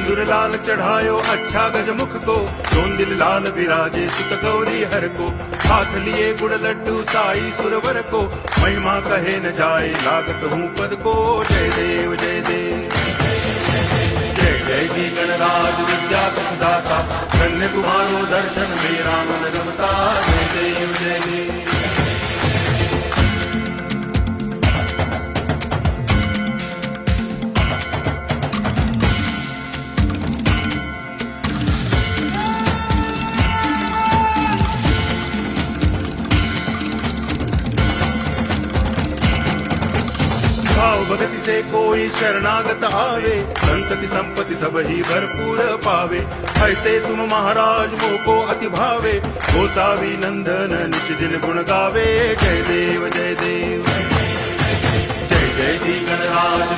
सिंदूर लाल चढ़ायो अच्छा गजमुख को, दोन दिल लाल विराजे सुत गौरी हर को, हाथ लिए गुड़ लड्डू साई सुरवर को, महिमा कहे न जाए लागत हूँ पद को। जय देव जय देव जय जय जी गणराज विद्या सुखदाता, धन्य तुम्हारो दर्शन मेरा मन रमता। जय देव जय देव भाव भगति से कोई शरणागत आवे, संतति संपत्ति सब ही भरपूर पावे। ऐसे तुम महाराज मोको अति भावे, गोसावी नंदन निज दिन गुण गावे। जय देव जय देव जय जय जी गणराज।